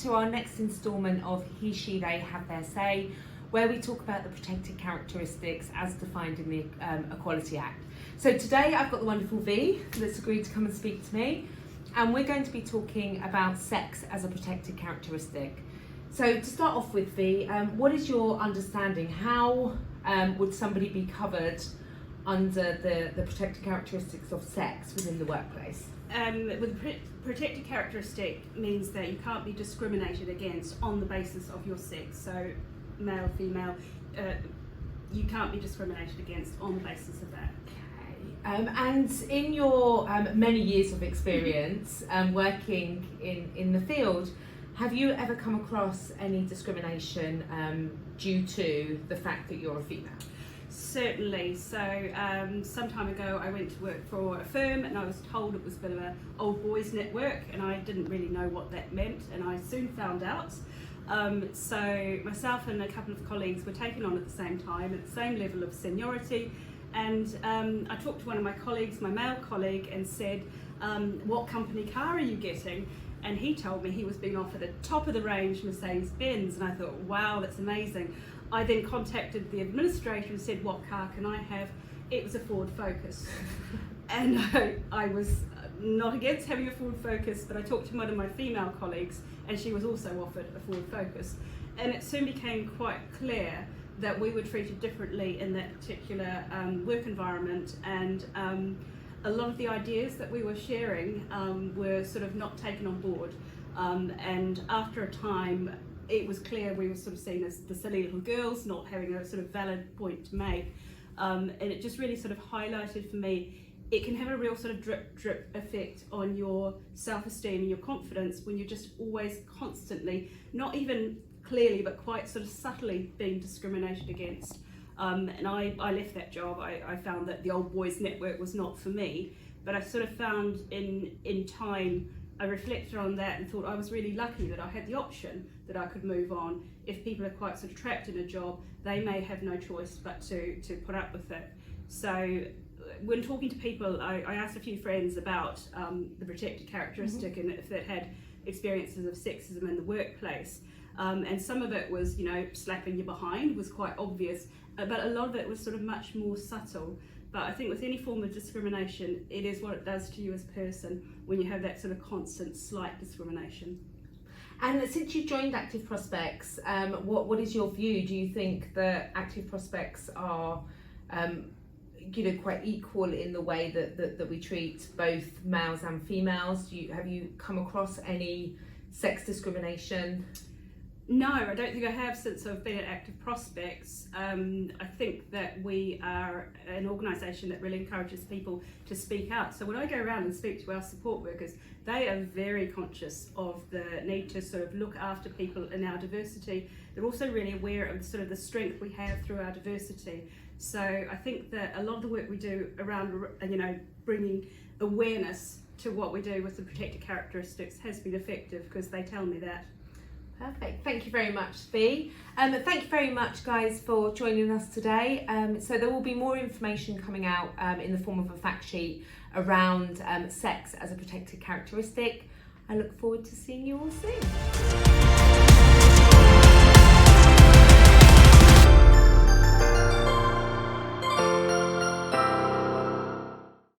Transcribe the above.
to our next instalment of He, She, They Have Their Say, where we talk about the protected characteristics as defined in the Equality Act. So today I've got the wonderful V that's agreed to come and speak to me, and we're going to be talking about sex as a protected characteristic. So to start off with, V, what is your understanding? How would somebody be covered under the protected characteristics of sex within the workplace? With protected characteristic means that you can't be discriminated against on the basis of your sex. So male, female, you can't be discriminated against on the basis of that. And in your many years of experience working in the field, have you ever come across any discrimination due to the fact that you're a female? Certainly. So some time ago I went to work for a firm and I was told it was a bit of an old boys network, and I didn't really know what that meant, and I soon found out. So myself and a couple of colleagues were taken on at the same time at the same level of seniority, and I talked to one of my colleagues, my male colleague, and said, what company car are you getting? And he told me he was being offered a top of the range Mercedes-Benz, and I thought, wow, that's amazing. I then contacted the administrator and said, what car can I have? It was a Ford Focus. And I was not against having a Ford Focus, but I talked to one of my female colleagues and she was also offered a Ford Focus. And it soon became quite clear that we were treated differently in that particular work environment, and a lot of the ideas that we were sharing were sort of not taken on board. And after a time, it was clear we were sort of seen as the silly little girls, not having a sort of valid point to make. And it just really sort of highlighted for me, it can have a real sort of drip effect on your self-esteem and your confidence when you're just always constantly, not even clearly, but quite sort of subtly being discriminated against. And I left that job. I found that the old boys network was not for me, but I sort of found in time, I reflected on that and thought I was really lucky that I had the option that I could move on. If people are quite sort of trapped in a job, they may have no choice but to put up with it. So when talking to people, I asked a few friends about the protected characteristic and if they'd had experiences of sexism in the workplace. And some of it was, slapping you behind was quite obvious, but a lot of it was sort of much more subtle. But I think with any form of discrimination, it is what it does to you as a person when you have that sort of constant slight discrimination. And since you joined Active Prospects, what is your view? Do you think that Active Prospects are quite equal in the way that we treat both males and females? Have you come across any sex discrimination? No, I don't think I have since I've been at Active Prospects. I think that we are an organisation that really encourages people to speak out. So when I go around and speak to our support workers, they are very conscious of the need to sort of look after people in our diversity. They're also really aware of sort of the strength we have through our diversity. So I think that a lot of the work we do around, bringing awareness to what we do with the protected characteristics has been effective, because they tell me that. Perfect. Thank you very much, V. Thank you very much, guys, for joining us today. So there will be more information coming out in the form of a fact sheet around sex as a protected characteristic. I look forward to seeing you all soon.